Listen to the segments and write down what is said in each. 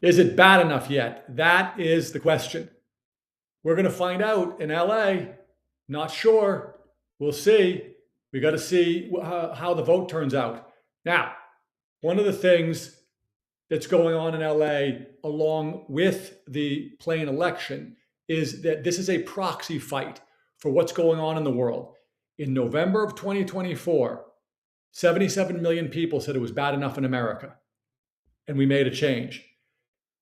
Is it bad enough yet? That is the question. We're going to find out in LA. Not sure. We'll see. We got to see how the vote turns out. Now, one of the things that's going on in LA along with the plain election is that this is a proxy fight for what's going on in the world. In November of 2024, 77 million people said it was bad enough in America, and we made a change.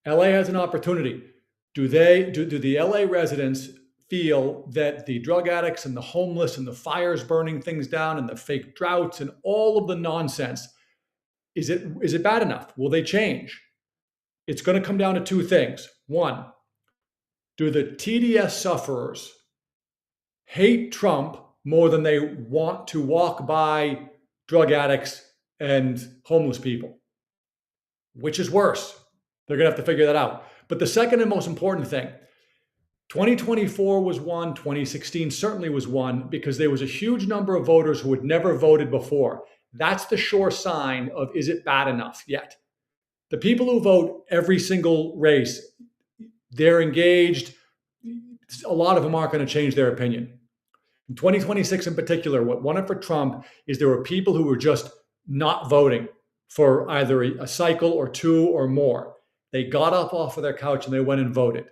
LA has an opportunity. Do the LA residents feel that the drug addicts and the homeless and the fires burning things down and the fake droughts and all of the nonsense, is it bad enough? Will they change? It's going to come down to two things. One, do the TDS sufferers hate Trump more than they want to walk by drug addicts and homeless people? Which is worse? They're going to have to figure that out. But the second and most important thing, 2024 was one, 2016 certainly was one, because there was a huge number of voters who had never voted before. That's the sure sign of, is it bad enough yet? The people who vote every single race, they're engaged. A lot of them aren't going to change their opinion. In 2026 in particular, what won it for Trump is there were people who were just not voting for either a cycle or two or more. They got up off of their couch and they went and voted.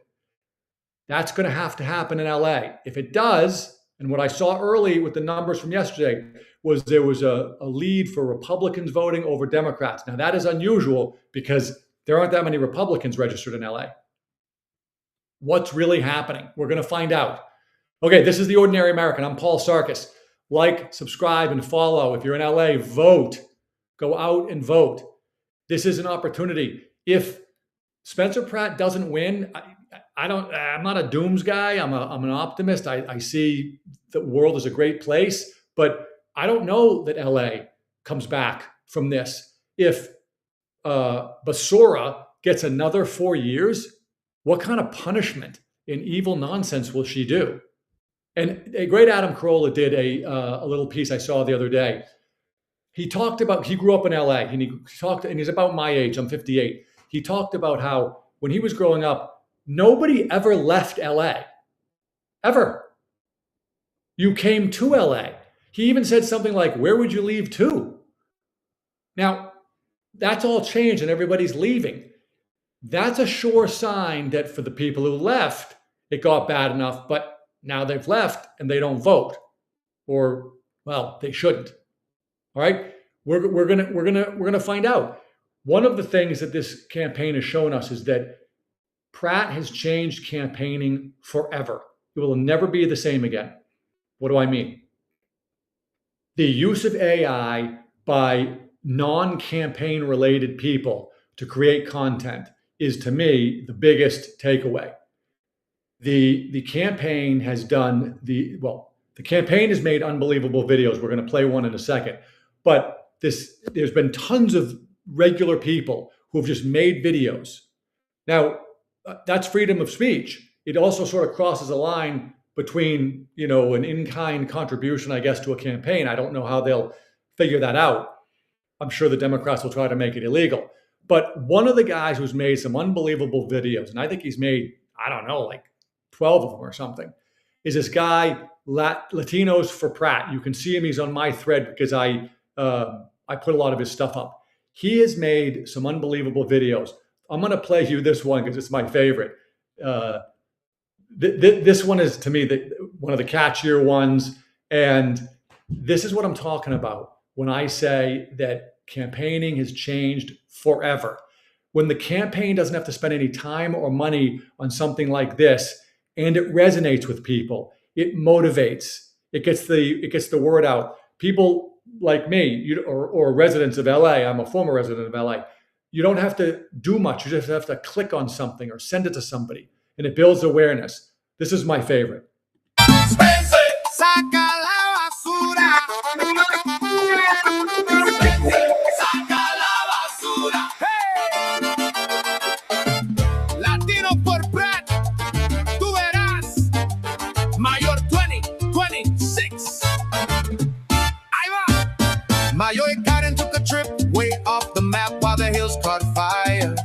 That's going to happen in LA. If it does, and what I saw early with the numbers from yesterday was there was a lead for Republicans voting over Democrats. Now that is unusual because there aren't that many Republicans registered in LA. What's really happening? We're going to find out. Okay, this is The Ordinary American. I'm Paul Sarkis. Like, subscribe, and follow. If you're in LA, vote. Go out and vote. This is an opportunity. If Spencer Pratt doesn't win, I'm not a dooms guy. I'm an optimist. I see the world as a great place, but I don't know that LA comes back from this. If Basura gets another 4 years, what kind of punishment and evil nonsense will she do? And a great Adam Carolla did a little piece I saw the other day. He talked about, he grew up in LA and and he's about my age, I'm 58. He talked about how when he was growing up, nobody ever left LA, ever. You came to LA. He even said something like, where would you leave to? Now, that's all changed and everybody's leaving. That's a sure sign that for the people who left, it got bad enough, but now they've left and they don't vote, or, well, they shouldn't. All right, we're gonna find out. One of the things that this campaign has shown us is that Pratt has changed campaigning forever. It will never be the same again. What do I mean? The use of AI by non-campaign related people to create content is, to me, the biggest takeaway. The campaign has done the campaign has made unbelievable videos. We're going to play one in a second. But there's been tons of regular people who have just made videos. Now, that's freedom of speech. It also sort of crosses a line between, an in-kind contribution, I guess, to a campaign. I don't know how they'll figure that out. I'm sure the Democrats will try to make it illegal. But one of the guys who's made some unbelievable videos, and I think he's made, I don't know, like 12 of them or something, is this guy, Latinos for Pratt. You can see him. He's on my thread because I put a lot of his stuff up. He has made some unbelievable videos. I'm going to play you this one because it's my favorite. This one is, to me, one of the catchier ones. And this is what I'm talking about when I say that campaigning has changed forever. When the campaign doesn't have to spend any time or money on something like this, and it resonates with people, it motivates, it gets the word out. People like me, or residents of LA, I'm a former resident of LA, you don't have to do much. You just have to click on something or send it to somebody, and it builds awareness. This is my favorite. Took a trip way off the map while the hills caught fire.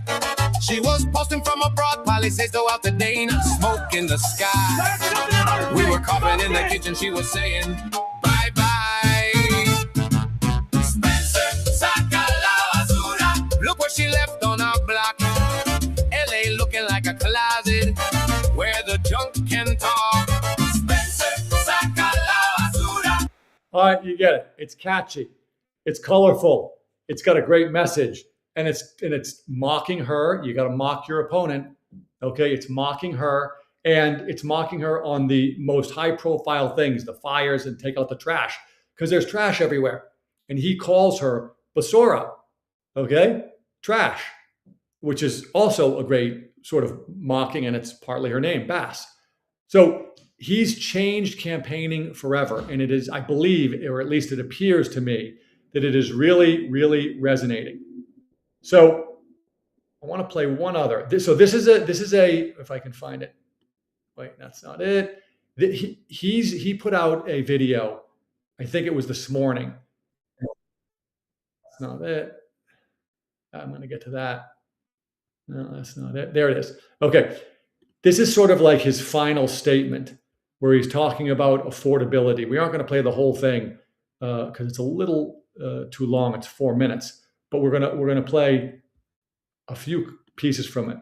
She was posting from abroad, Palisades go out to Dana, smoke in the sky. We were coughing in the kitchen, she was saying, bye bye. Spencer, saca la basura. Look what she left on our block. LA looking like a closet where the junk can talk. Spencer, saca la basura. All right, you get it. It's catchy. It's colorful. It's got a great message. And it's mocking her. You got to mock your opponent. Okay, it's mocking her. And it's mocking her on the most high profile things, the fires and take out the trash, because there's trash everywhere. And he calls her basura, okay? Trash, which is also a great sort of mocking, and it's partly her name, Bass. So he's changed campaigning forever. And it is, I believe, or at least it appears to me, that it is really, really resonating. So I want to play one other. So this is a, if I can find it. Wait, that's not it. He put out a video. I think it was this morning. That's not it. I'm going to get to that. No, that's not it. There it is. Okay. This is sort of like his final statement where he's talking about affordability. We aren't going to play the whole thing because it's a little too long. It's 4 minutes, but we're gonna play a few pieces from it.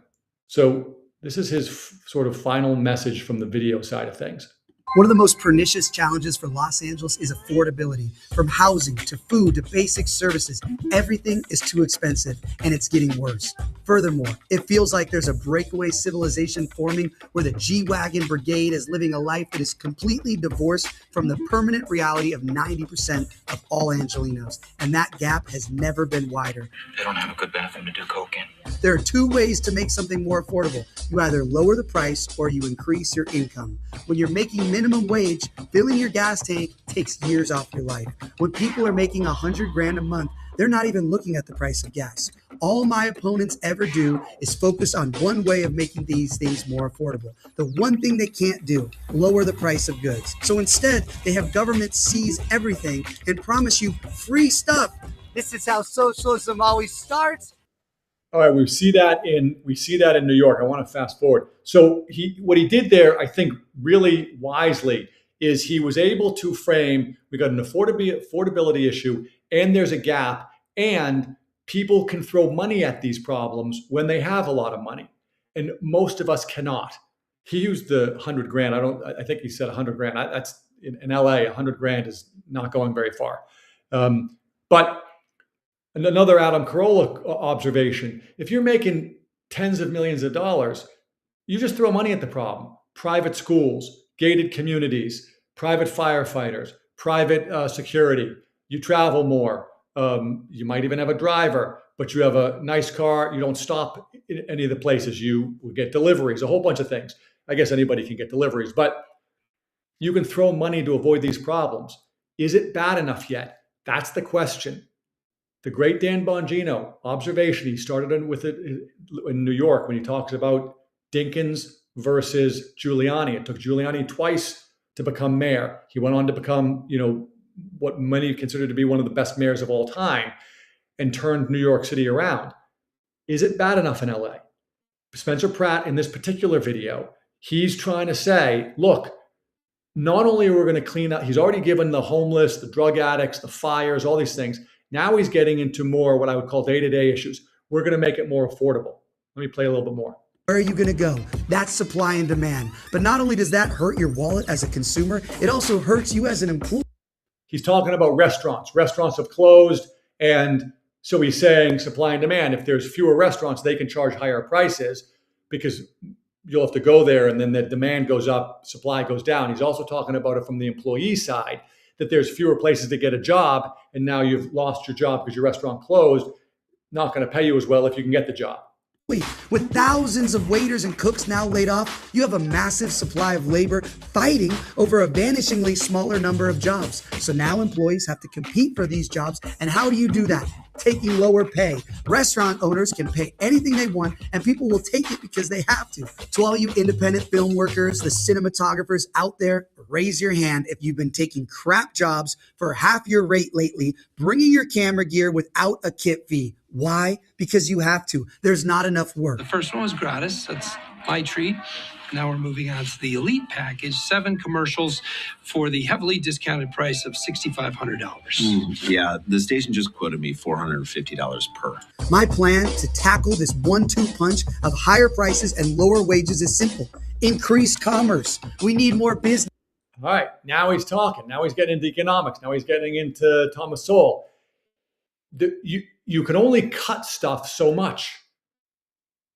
So this is his sort of final message from the video side of things. One of the most pernicious challenges for Los Angeles is affordability. From housing to food to basic services, everything is too expensive, and it's getting worse. Furthermore, it feels like there's a breakaway civilization forming where the G-Wagon Brigade is living a life that is completely divorced from the permanent reality of 90% of all Angelenos, and that gap has never been wider. They don't have a good bathroom to do coke in. There are two ways to make something more affordable. You either lower the price or you increase your income. When you're making minimum wage, filling your gas tank takes years off your life. When people are making $100,000 a month, they're not even looking at the price of gas. All my opponents ever do is focus on one way of making these things more affordable. The one thing they can't do, lower the price of goods. So instead, they have government seize everything and promise you free stuff. This is how socialism always starts. All right, we see that in New York. I want to fast forward. So what he did there, I think, really wisely, is he was able to frame, we got an affordability issue, and there's a gap, and people can throw money at these problems when they have a lot of money, and most of us cannot. He used the $100,000. I think he said $100,000. That's in LA. $100,000 is not going very far. But another Adam Carolla observation: if you're making tens of millions of dollars, you just throw money at the problem. Private schools, gated communities, private firefighters, private security. You travel more. You might even have a driver, but you have a nice car. You don't stop in any of the places. You will get deliveries, a whole bunch of things. I guess anybody can get deliveries, but you can throw money to avoid these problems. Is it bad enough yet? That's the question. The great Dan Bongino observation, he started with it in New York when he talks about Dinkins versus Giuliani. It took Giuliani twice to become mayor. He went on to become, what many consider to be one of the best mayors of all time, and turned New York City around. Is it bad enough in LA? Spencer Pratt, in this particular video, he's trying to say, look, not only are we going to clean up, he's already given the homeless, the drug addicts, the fires, all these things. Now he's getting into more what I would call day-to-day issues. We're going to make it more affordable. Let me play a little bit more. Where are you going to go? That's supply and demand. But not only does that hurt your wallet as a consumer, it also hurts you as an employee. He's talking about restaurants. Restaurants have closed, and so he's saying supply and demand. If there's fewer restaurants, they can charge higher prices because you'll have to go there, and then the demand goes up, supply goes down. He's also talking about it from the employee side, that there's fewer places to get a job, and now you've lost your job because your restaurant closed, not going to pay you as well if you can get the job. With thousands of waiters and cooks now laid off, you have a massive supply of labor fighting over a vanishingly smaller number of jobs. So now employees have to compete for these jobs. And how do you do that? taking lower pay. Restaurant owners can pay anything they want, and people will take it because they have to. To all you independent film workers, the cinematographers out there, raise your hand if you've been taking crap jobs for half your rate lately, bringing your camera gear without a kit fee. Why? Because you have to. There's not enough work. The first one was gratis. That's my treat. Now we're moving on to the elite package, 7 commercials for the heavily discounted price of $6,500. Yeah, the station just quoted me $450 per. My plan to tackle this 1-2 punch of higher prices and lower wages is simple. Increase commerce. We need more business. All right, now he's talking. Now he's getting into economics. Now he's getting into Thomas Sowell. You can only cut stuff so much.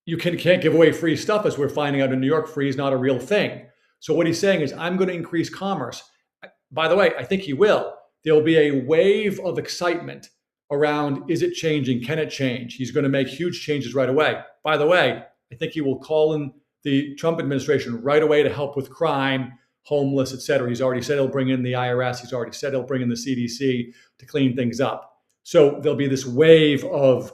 You can't give away free stuff, as we're finding out in New York. Free is not a real thing. So what he's saying is, I'm going to increase commerce. By the way, I think he will. There'll be a wave of excitement around, is it changing? Can it change? He's going to make huge changes right away. By the way, I think he will call in the Trump administration right away to help with crime, homeless, et cetera. He's already said he'll bring in the IRS. He's already said he'll bring in the CDC to clean things up. So there'll be this wave of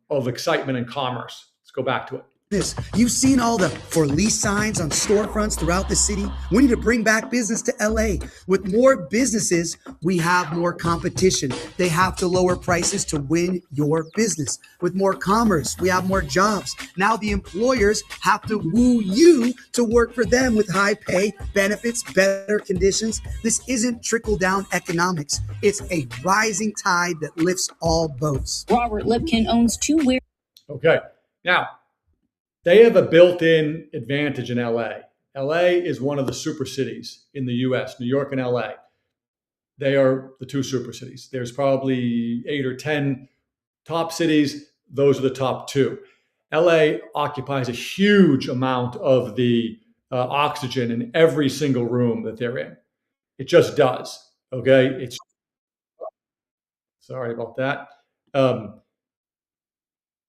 excitement and commerce. Let's go back to it. You've seen all the for lease signs on storefronts throughout the city. We need to bring back business to LA. With more businesses, we have more competition. They have to lower prices to win your business. With more commerce, we have more jobs. Now the employers have to woo you to work for them with high pay, benefits, better conditions. This isn't trickle-down economics. It's a rising tide that lifts all boats. Robert Lipkin owns 2 Okay, now, they have a built-in advantage in LA. LA is one of the super cities in the US, New York and LA. They are the 2 super cities. There's probably 8 or 10 top cities. Those are the top 2. LA occupies a huge amount of the oxygen in every single room that they're in. It just does, okay? Sorry about that.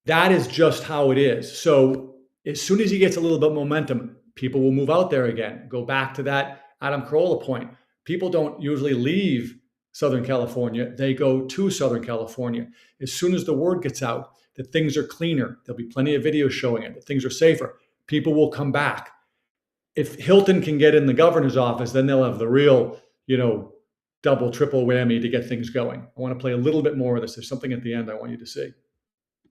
That is just how it is. So as soon as he gets a little bit of momentum, people will move out there again. Go back to that Adam Carolla point. People don't usually leave Southern California. They go to Southern California. As soon as the word gets out that things are cleaner, there'll be plenty of videos showing it, that things are safer, people will come back. If Hilton can get in the governor's office, then they'll have the real, double, triple whammy to get things going. I want to play a little bit more of this. There's something at the end I want you to see.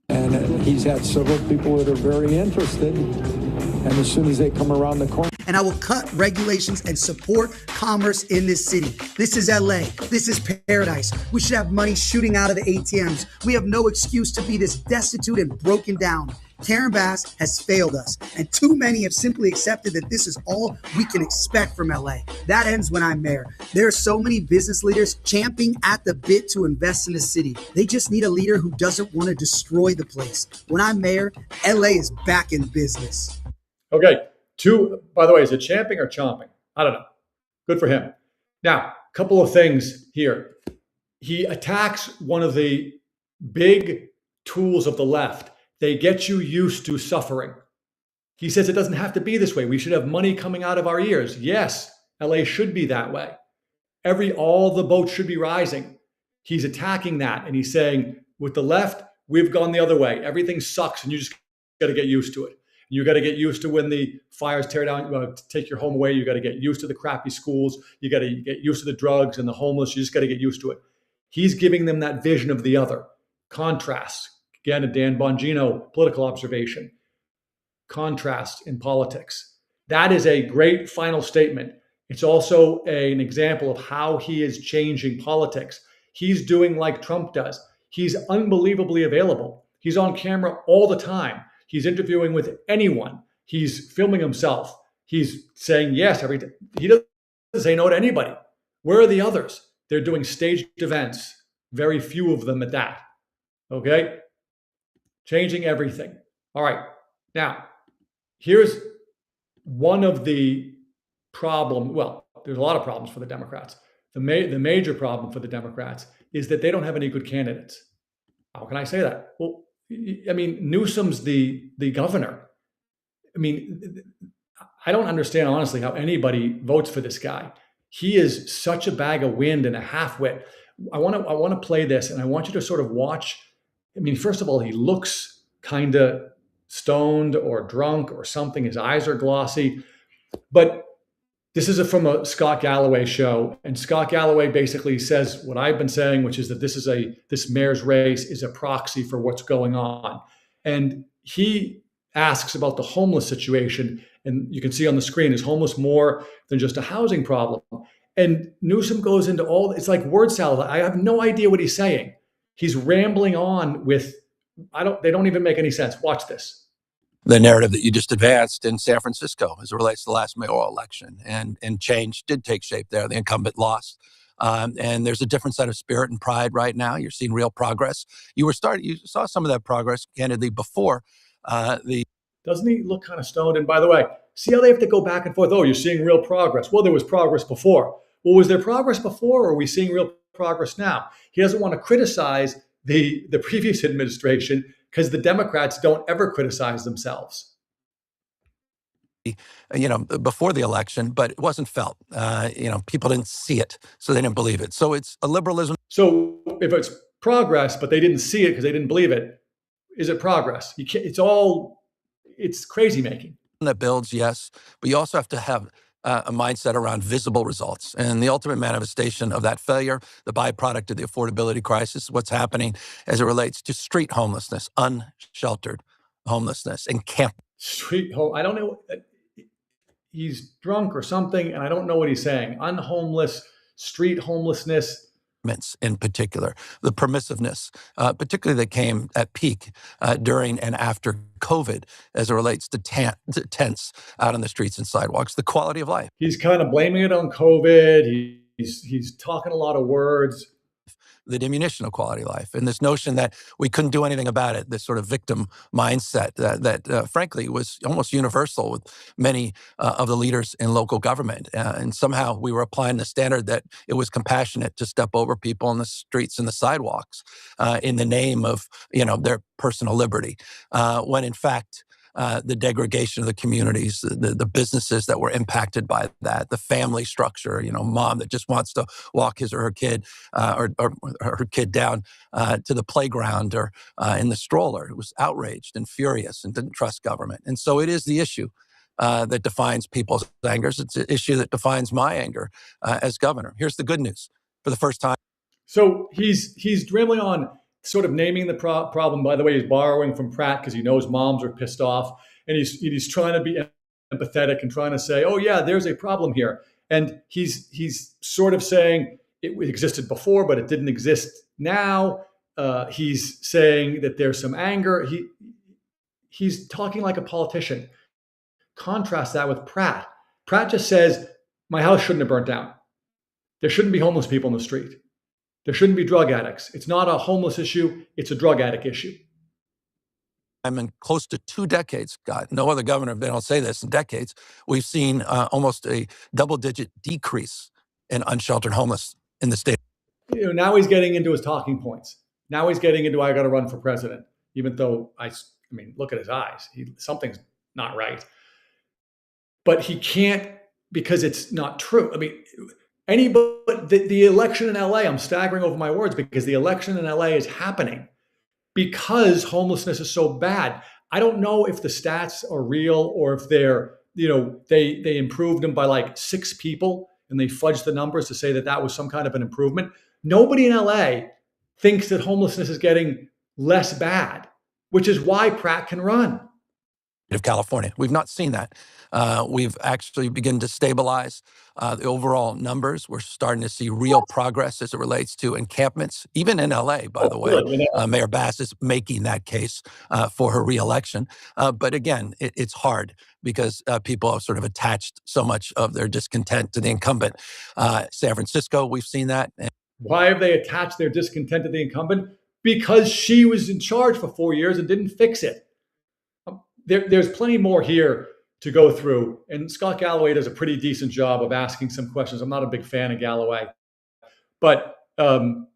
And he's had several people that are very interested. And as soon as they come around the corner. And I will cut regulations and support commerce in this city. This is LA. This is paradise. We should have money shooting out of the ATMs. We have no excuse to be this destitute and broken down. Karen Bass has failed us, and too many have simply accepted that this is all we can expect from LA. That ends when I'm mayor. There are so many business leaders champing at the bit to invest in the city. They just need a leader who doesn't want to destroy the place. When I'm mayor, LA is back in business. Okay, 2, by the way, is it champing or chomping? I don't know. Good for him. Now, a couple of things here. He attacks one of the big tools of the left. They get you used to suffering. He says it doesn't have to be this way. We should have money coming out of our ears. Yes, LA should be that way. All the boats should be rising. He's attacking that, and he's saying, with the left, we've gone the other way. Everything sucks, and you just got to get used to it. You got to get used to when the fires tear down, take your home away. You got to get used to the crappy schools. You got to get used to the drugs and the homeless. You just got to get used to it. He's giving them that vision of the other. Contrast. Again, a Dan Bongino political observation. Contrast in politics. That is a great final statement. It's also an example of how he is changing politics. He's doing like Trump does. He's unbelievably available. He's on camera all the time. He's interviewing with anyone. He's filming himself. He's saying yes every time. He doesn't say no to anybody. Where are the others? They're doing staged events. Very few of them at that. Okay? Changing everything. All right. Now, here's one of the problems. Well, there's a lot of problems for the Democrats. The major problem for the Democrats is that they don't have any good candidates. How can I say that? Well, I mean, Newsom's the governor. I mean, I don't understand, honestly, how anybody votes for this guy. He is such a bag of wind and a half-wit. I want to play this, and I want you to sort of watch. I mean, first of all, he looks kind of stoned or drunk or something. His eyes are glossy, but this is from a Scott Galloway show, and Scott Galloway basically says what I've been saying, which is that this mayor's race is a proxy for what's going on, and he asks about the homeless situation, and you can see on the screen, is homeless more than just a housing problem? And Newsom goes into it's like word salad. I have no idea what he's saying. He's rambling on with they don't even make any sense. Watch this. The narrative that you just advanced in San Francisco as it relates to the last mayoral election, and change did take shape there. The incumbent lost. And there's a different set of spirit and pride right now. You're seeing real progress. You saw some of that progress candidly before Doesn't he look kind of stoned? And by the way, see how they have to go back and forth. Oh, you're seeing real progress. Well, there was progress before. Well, was there progress before, or are we seeing real progress now? He doesn't want to criticize the previous administration because the Democrats don't ever criticize themselves. Before the election, but it wasn't felt. People didn't see it, so they didn't believe it. So it's a liberalism. So if it's progress, but they didn't see it because they didn't believe it, is it progress? It's crazy making. That builds, yes, but you also have to have a mindset around visible results. And the ultimate manifestation of that failure, the byproduct of the affordability crisis, what's happening as it relates to street homelessness, unsheltered homelessness, and camp. Street home. I don't know. He's drunk or something, and I don't know what he's saying. Unhomeless, street homelessness. In particular, the permissiveness, particularly that came at peak during and after COVID as it relates to tents out on the streets and sidewalks, the quality of life. He's kind of blaming it on COVID. He's talking a lot of words. The diminution of quality of life, and this notion that we couldn't do anything about it, this sort of victim mindset that frankly was almost universal with many of the leaders in local government. And somehow we were applying the standard that it was compassionate to step over people on the streets and the sidewalks in the name of their personal liberty, when in fact the degradation of the communities, the businesses that were impacted by that, the family structure, mom that just wants to walk his or her kid or her kid down to the playground or in the stroller. It was outraged and furious and didn't trust government. And so it is the issue that defines people's angers. It's an issue that defines my anger as governor. Here's the good news. For the first time. So he's dribbling on, sort of naming the problem. By the way, he's borrowing from Pratt because he knows moms are pissed off, and he's trying to be empathetic and trying to say, oh yeah, there's a problem here. And he's sort of saying it existed before, but it didn't exist now. He's saying that there's some anger. He's talking like a politician. Contrast that with Pratt. Pratt just says, my house shouldn't have burnt down. There shouldn't be homeless people in the street. There shouldn't be drug addicts. It's not a homeless issue. It's a drug addict issue. I'm in close to 2 decades, God, no other governor, they don't say this, in decades, we've seen almost a double-digit decrease in unsheltered homeless in the state. Now he's getting into his talking points. Now he's getting into, I got to run for president, even though, I mean, look at his eyes. Something's not right. But he can't, because it's not true. I mean, the election in LA, I'm staggering over my words, because the election in LA is happening because homelessness is so bad. I don't know if the stats are real or if they're, they improved them by like 6 people and they fudged the numbers to say that was some kind of an improvement. Nobody in LA thinks that homelessness is getting less bad, which is why Pratt can run. Of California. We've not seen that. We've actually begun to stabilize the overall numbers. We're starting to see real progress as it relates to encampments, even in LA, by the way. Mayor Bass is making that case for her reelection. But again, it's hard because people have sort of attached so much of their discontent to the incumbent. San Francisco, we've seen that. Why have they attached their discontent to the incumbent? Because she was in charge for 4 years and didn't fix it. There's plenty more here to go through. And Scott Galloway does a pretty decent job of asking some questions. I'm not a big fan of Galloway, but I'm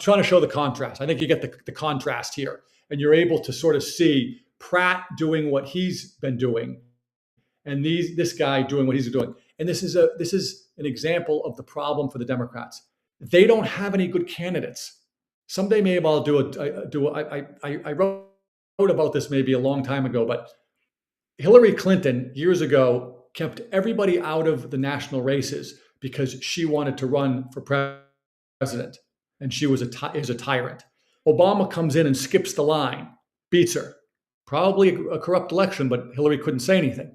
trying to show the contrast. I think you get the contrast here, and you're able to sort of see Pratt doing what he's been doing, and this guy doing what he's doing. And this is an example of the problem for the Democrats. they don't have any good candidates. Someday maybe I'll I wrote about this maybe a long time ago, but Hillary Clinton years ago kept everybody out of the national races because she wanted to run for president, and she was is a tyrant. Obama comes in and skips the line, beats her. Probably a corrupt election, but Hillary couldn't say anything.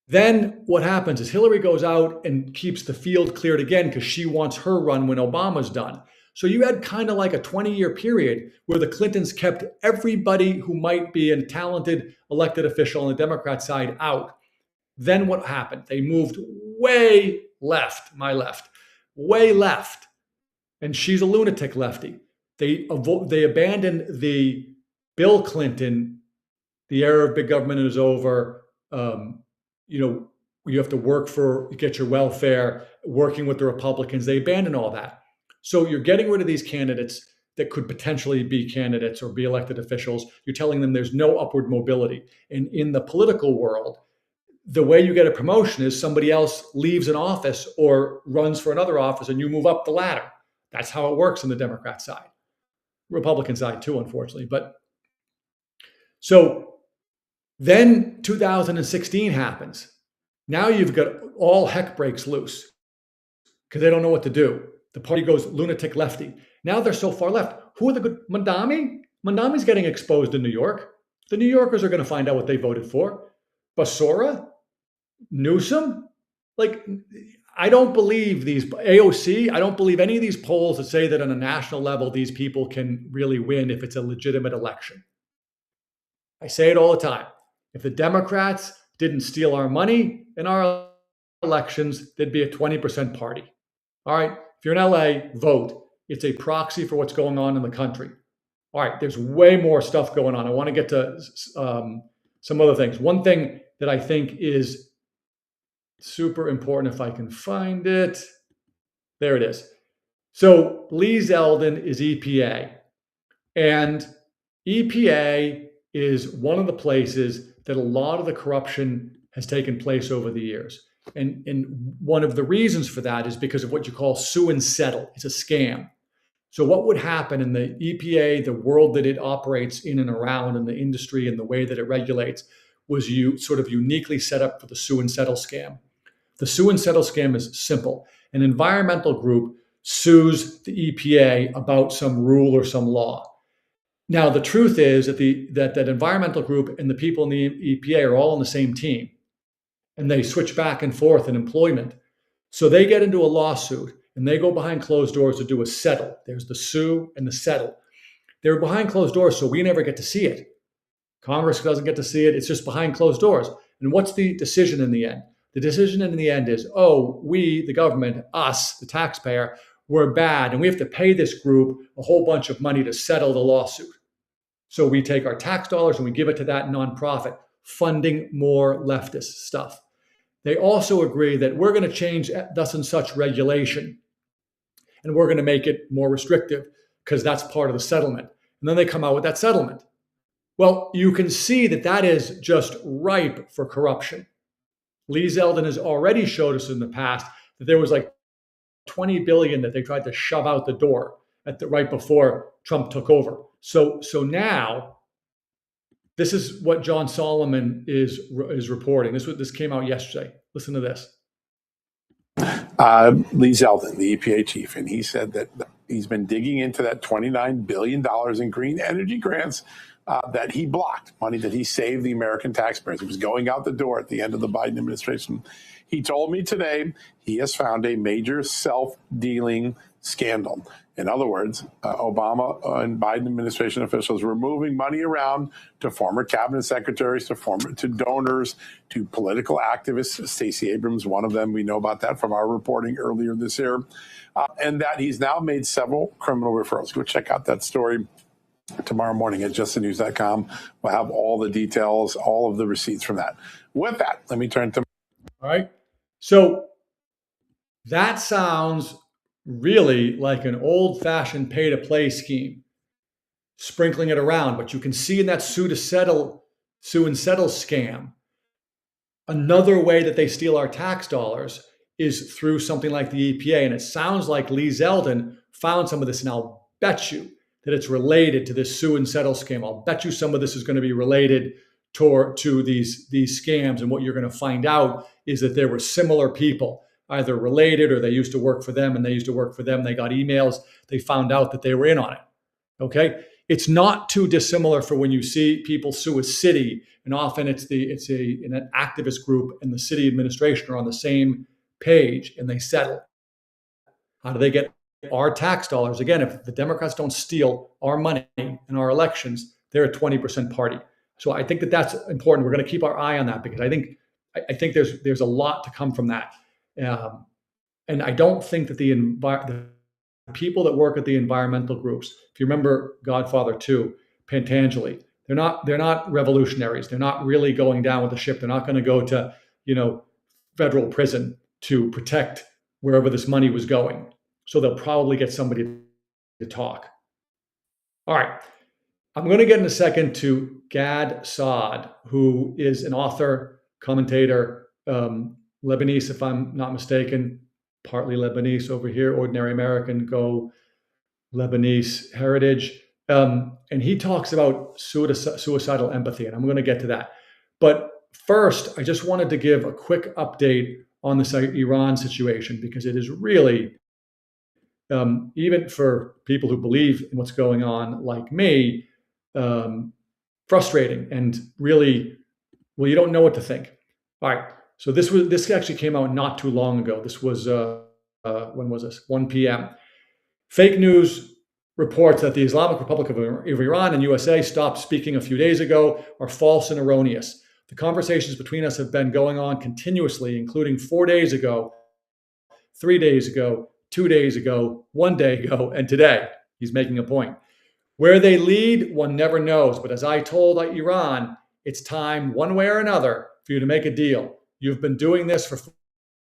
Then what happens is Hillary goes out and keeps the field cleared again because she wants her run when Obama's done. So you had kind of like a 20-year period where the Clintons kept everybody who might be a talented elected official on the Democrat side out. Then what happened? They moved way left, way left. And she's a lunatic lefty. They abandoned the Bill Clinton, the era of big government is over. You have to work get your welfare, working with the Republicans. They abandoned all that. So you're getting rid of these candidates that could potentially be candidates or be elected officials. You're telling them there's no upward mobility. And in the political world, the way you get a promotion is somebody else leaves an office or runs for another office and you move up the ladder. That's how it works on the Democrat side. Republican side too, unfortunately. But so then 2016 happens. Now you've got all heck breaks loose because they don't know what to do. The party goes lunatic lefty. Now they're so far left. Who are the good? Mandami? Mandami's getting exposed in New York. The New Yorkers are going to find out what they voted for. Basora? Newsom? Like, I don't believe these AOC. I don't believe any of these polls that say that on a national level, these people can really win if it's a legitimate election. I say it all the time. If the Democrats didn't steal our money in our elections, there'd be a 20% party. All right. If you're in LA, vote. It's a proxy for what's going on in the country. All right. There's way more stuff going on. I want to get to some other things. One thing that I think is super important, if I can find it. There it is. So Lee Zeldin is EPA. And EPA is one of the places that a lot of the corruption has taken place over the years. And one of the reasons for that is because of what you call sue and settle. It's a scam. So what would happen in the EPA, the world that it operates in and around, and the industry and the way that it regulates, was you sort of uniquely set up for the sue and settle scam. The sue and settle scam is simple. An environmental group sues the EPA about some rule or some law. Now, the truth is that that environmental group and the people in the EPA are all on the same team, and they switch back and forth in employment. So they get into a lawsuit, and they go behind closed doors to do a settle. There's the sue and the settle. They're behind closed doors, so we never get to see it. Congress doesn't get to see it. It's just behind closed doors. And what's the decision in the end? The decision in the end is, oh, we, the government, us, the taxpayer, we're bad, and we have to pay this group a whole bunch of money to settle the lawsuit. So we take our tax dollars and we give it to that nonprofit, funding more leftist stuff. They also agree that we're going to change thus and such regulation, and we're going to make it more restrictive because that's part of the settlement. And then they come out with that settlement. Well, you can see that that is just ripe for corruption. Lee Zeldin has already showed us in the past that there was like $20 billion that they tried to shove out the door right before Trump took over. So now, this is what John Solomon is reporting. This came out yesterday. Listen to this. Lee Zeldin, the EPA chief, and he said that he's been digging into that $29 billion in green energy grants that he blocked, money that he saved the American taxpayers. It was going out the door at the end of the Biden administration. He told me today he has found a major self-dealing scandal. In other words, Obama and Biden administration officials were moving money around to former cabinet secretaries, to donors, to political activists. Stacey Abrams, one of them, we know about that from our reporting earlier this year, and that he's now made several criminal referrals. Go check out that story tomorrow morning at justthenews.com. We'll have all the details, all of the receipts from that. With that, let me turn to... All right. So that sounds really like an old-fashioned pay-to-play scheme, sprinkling it around. But you can see in that sue and settle scam, another way that they steal our tax dollars is through something like the EPA. And it sounds like Lee Zeldin found some of this. And I'll bet you that it's related to this sue and settle scam. I'll bet you some of this is going to be related to these scams. And what you're going to find out is that there were similar people, either related or they used to work for them and they used to work for them. They got emails. They found out that they were in on it. Okay. It's not too dissimilar for when you see people sue a city, and often it's an activist group and the city administration are on the same page and they settle. How do they get our tax dollars? Again, if the Democrats don't steal our money in our elections, they're a 20% party. So I think that that's important. We're going to keep our eye on that because I think there's a lot to come from that. And I don't think that the people that work at the environmental groups, if you remember Godfather 2, Pantangeli, they're not revolutionaries. They're not really going down with the ship. They're not going to go to, federal prison to protect wherever this money was going. So they'll probably get somebody to talk. All right. I'm going to get in a second to Gad Saad, who is an author, commentator, Lebanese, if I'm not mistaken, partly Lebanese over here, ordinary American, go Lebanese heritage. And he talks about suicidal empathy, and I'm going to get to that. But first, I just wanted to give a quick update on this Iran situation, because it is really, even for people who believe in what's going on like me, frustrating and really, well, you don't know what to think. All right. So this actually came out not too long ago. This was, when was this? 1 p.m. Fake news reports that the Islamic Republic of Iran and USA stopped speaking a few days ago are false and erroneous. The conversations between us have been going on continuously, including 4 days ago, 3 days ago, 2 days ago, 1 day ago, and today. He's making a point. Where they lead, one never knows. But as I told Iran, it's time, one way or another, for you to make a deal. You've been doing this for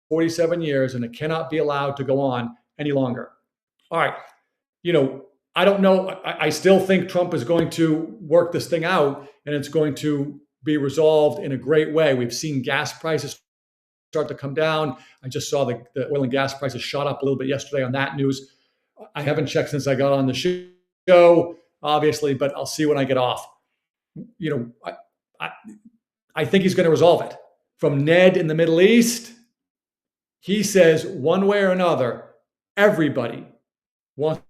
47 years, and it cannot be allowed to go on any longer. All right. I don't know. I still think Trump is going to work this thing out, and it's going to be resolved in a great way. We've seen gas prices start to come down. I just saw the oil and gas prices shot up a little bit yesterday on that news. I haven't checked since I got on the show, obviously, but I'll see when I get off. I think he's going to resolve it. From Ned in the Middle East, he says one way or another, everybody wants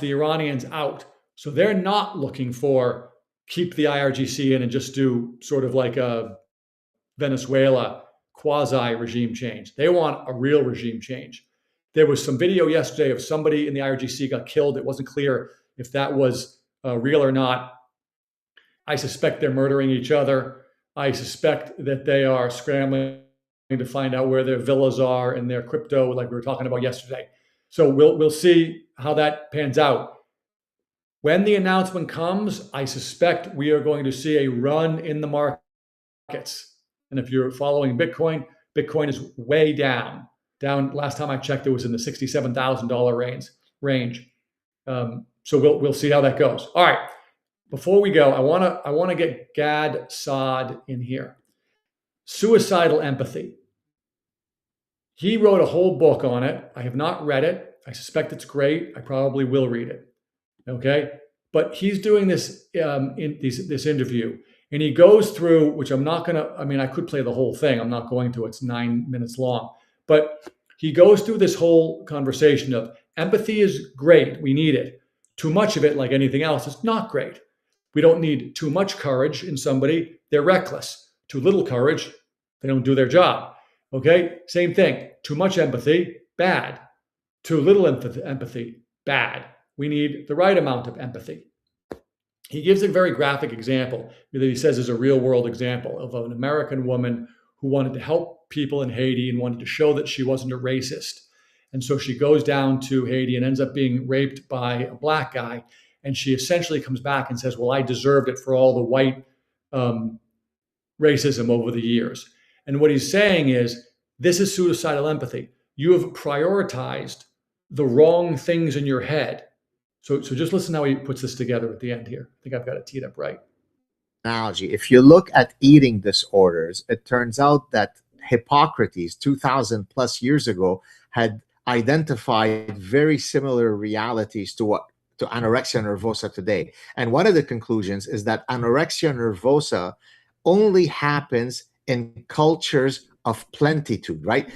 the Iranians out. So they're not looking for keep the IRGC in and just do sort of like a Venezuela quasi-regime change. They want a real regime change. There was some video yesterday of somebody in the IRGC got killed. It wasn't clear if that was real or not. I suspect they're murdering each other. I suspect that they are scrambling to find out where their villas are and their crypto, like we were talking about yesterday. So we'll see how that pans out. When the announcement comes, I suspect we are going to see a run in the markets. And if you're following Bitcoin, Bitcoin is way down. Last time I checked, it was in the $67,000 range. So we'll see how that goes. All right. Before we go, I want to get Gad Saad in here. Suicidal empathy. He wrote a whole book on it. I have not read it. I suspect it's great. I probably will read it. Okay, but he's doing this this interview, and he goes through, which I'm not gonna. I mean, I could play the whole thing. I'm not going to. It's 9 minutes long, but he goes through this whole conversation of empathy is great. We need it. Too much of it, like anything else, is not great. We don't need too much courage in somebody. They're reckless. Too little courage, they don't do their job. Okay, same thing. Too much empathy, bad. Too little empathy, bad. We need the right amount of empathy. He gives a very graphic example that he says is a real world example of an American woman who wanted to help people in Haiti and wanted to show that she wasn't a racist. And so she goes down to Haiti and ends up being raped by a black guy. And she essentially comes back and says, well, I deserved it for all the white racism over the years. And what he's saying is, this is suicidal empathy. You have prioritized the wrong things in your head. So just listen how he puts this together at the end here. I think I've got it teed up right. Analogy. If you look at eating disorders, it turns out that Hippocrates 2000 plus years ago had identified very similar realities to anorexia nervosa today. And one of the conclusions is that anorexia nervosa only happens in cultures of plenitude, right?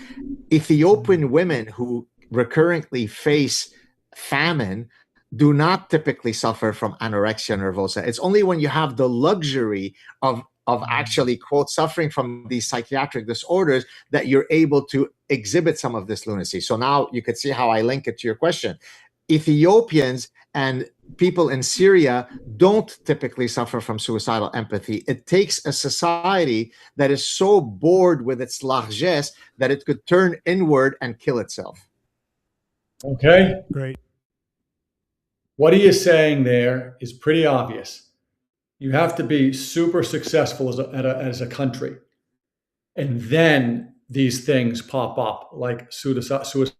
Ethiopian women who recurrently face famine do not typically suffer from anorexia nervosa. It's only when you have the luxury of actually, quote, suffering from these psychiatric disorders that you're able to exhibit some of this lunacy. So now you could see how I link it to your question. Ethiopians and people in Syria don't typically suffer from suicidal empathy. It takes a society that is so bored with its largesse that it could turn inward and kill itself. Okay. Great. What he is saying there is pretty obvious. You have to be super successful as a country. And then these things pop up like suicidal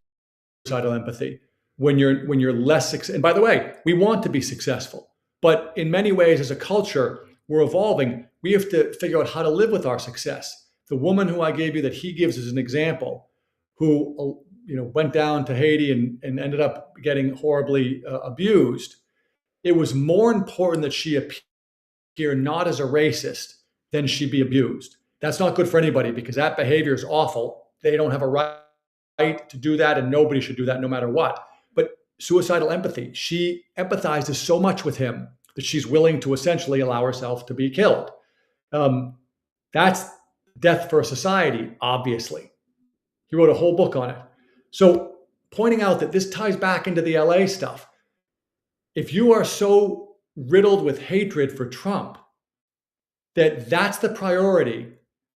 empathy. When you're less, and by the way, we want to be successful, but in many ways as a culture, we're evolving. We have to figure out how to live with our success. The woman who I gave you that he gives as an example, who went down to Haiti and ended up getting horribly abused, it was more important that she appear not as a racist than she be abused. That's not good for anybody because that behavior is awful. They don't have a right to do that, and nobody should do that no matter what. But suicidal empathy, she empathizes so much with him that she's willing to essentially allow herself to be killed. That's death for a society, obviously. He wrote a whole book on it. So pointing out that this ties back into the LA stuff. If you are so riddled with hatred for Trump that's the priority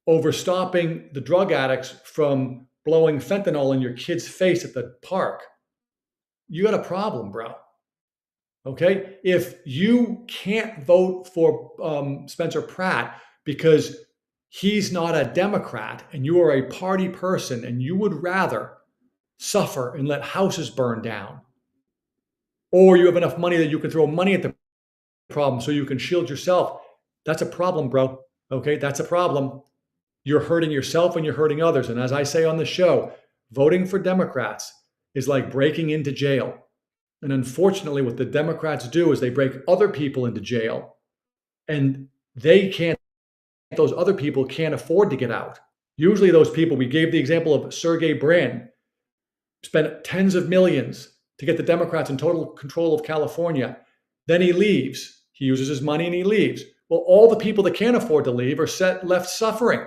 over stopping the drug addicts from blowing fentanyl in your kid's face at the park, you got a problem, bro. Okay? If you can't vote for Spencer Pratt because he's not a Democrat and you are a party person and you would rather suffer and let houses burn down, or you have enough money that you can throw money at the problem so you can shield yourself, that's a problem, bro. Okay? That's a problem. You're hurting yourself and you're hurting others. And as I say on the show, voting for Democrats is like breaking into jail. And unfortunately, what the Democrats do is they break other people into jail, and those other people can't afford to get out. Usually those people, we gave the example of Sergey Brin, spent tens of millions to get the Democrats in total control of California. Then he leaves. He uses his money and he leaves. Well, all the people that can't afford to leave are left suffering.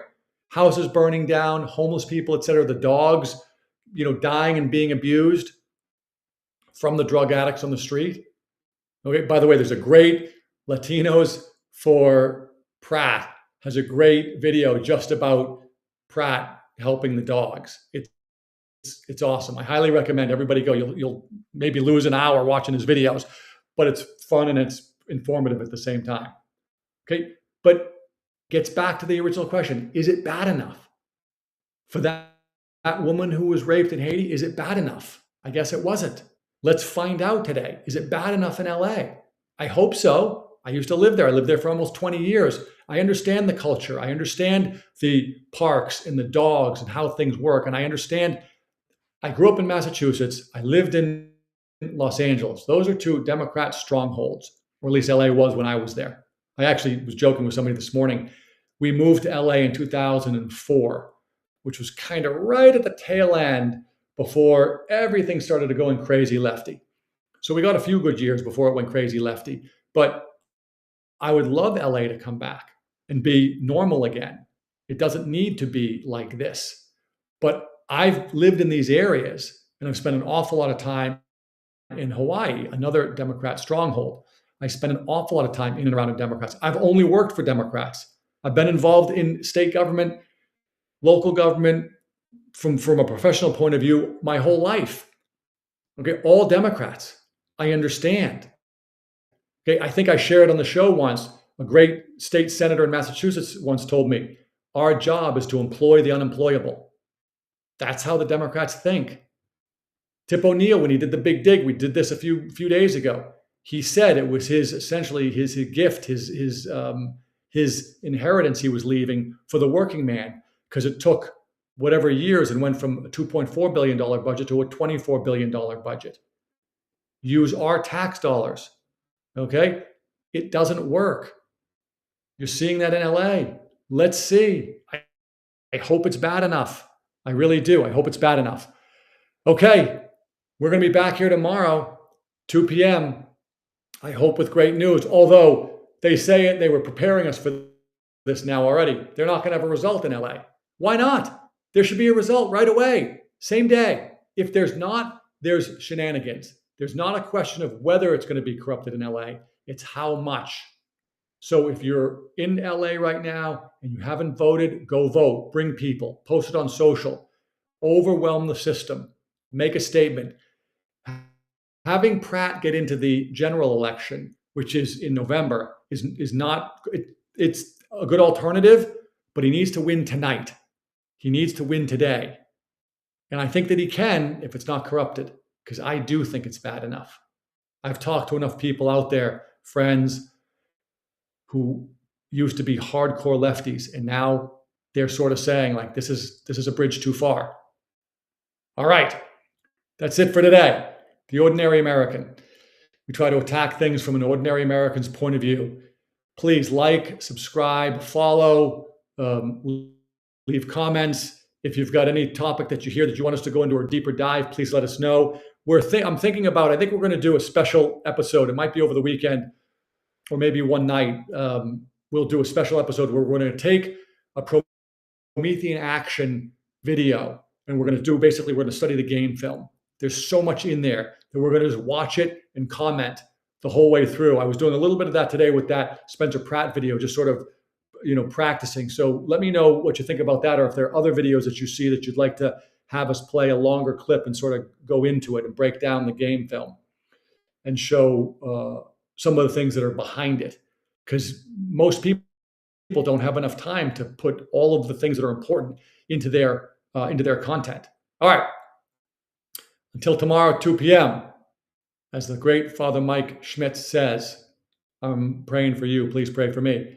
Houses burning down, homeless people, et cetera, the dogs, dying and being abused from the drug addicts on the street. Okay, by the way, there's a great Latinos for Pratt has a great video just about Pratt helping the dogs. It's awesome. I highly recommend everybody go. You'll maybe lose an hour watching his videos, but it's fun and it's informative at the same time. Okay, but gets back to the original question. Is it bad enough for that woman who was raped in Haiti? Is it bad enough? I guess it wasn't. Let's find out today. Is it bad enough in LA? I hope so. I used to live there. I lived there for almost 20 years. I understand the culture. I understand the parks and the dogs and how things work. And I grew up in Massachusetts. I lived in Los Angeles. Those are two Democrat strongholds, or at least LA was when I was there. I actually was joking with somebody this morning. We moved to LA in 2004, which was kind of right at the tail end before everything started going crazy lefty. So we got a few good years before it went crazy lefty. But I would love LA to come back and be normal again. It doesn't need to be like this. But I've lived in these areas and I've spent an awful lot of time in Hawaii, another Democrat stronghold. I spent an awful lot of time in and around Democrats. I've only worked for Democrats. I've been involved in state government, local government, from a professional point of view, my whole life. Okay, all Democrats. I understand. Okay, I think I shared on the show once, a great state senator in Massachusetts once told me, our job is to employ the unemployable. That's how the Democrats think. Tip O'Neill, when he did the big dig, we did this a few days ago. He said it was essentially his gift, his inheritance he was leaving for the working man, because it took whatever years and went from a $2.4 billion budget to a $24 billion budget. Use our tax dollars, okay? It doesn't work. You're seeing that in LA. Let's see. I hope it's bad enough. I really do. I hope it's bad enough. Okay, we're going to be back here tomorrow, 2 p.m., I hope with great news, although they say it, they were preparing us for this now already. They're not going to have a result in LA. Why not? There should be a result right away, same day. If there's not, there's shenanigans. There's not a question of whether it's going to be corrupted in LA, it's how much. So if you're in LA right now and you haven't voted, go vote, bring people, post it on social, overwhelm the system, make a statement. Having Pratt get into the general election, which is in November, is not, it's a good alternative, but he needs to win tonight. He needs to win today. And I think that he can if it's not corrupted, because I do think it's bad enough. I've talked to enough people out there, friends who used to be hardcore lefties, and now they're sort of saying like, this is a bridge too far. All right, that's it for today. The Ordinary American. We try to attack things from an ordinary American's point of view. Please like, subscribe, follow, leave comments. If you've got any topic that you hear that you want us to go into a deeper dive, please let us know. I'm thinking about, I think we're going to do a special episode. It might be over the weekend or maybe one night. We'll do a special episode where we're going to take a Promethean action video and we're going to study the game film. There's so much in there that we're going to just watch it and comment the whole way through. I was doing a little bit of that today with that Spencer Pratt video, just sort of, practicing. So let me know what you think about that, or if there are other videos that you see that you'd like to have us play a longer clip and sort of go into it and break down the game film and show some of the things that are behind it. Because most people don't have enough time to put all of the things that are important into their content. All right. Until tomorrow, 2 p.m., as the great Father Mike Schmitz says, I'm praying for you. Please pray for me.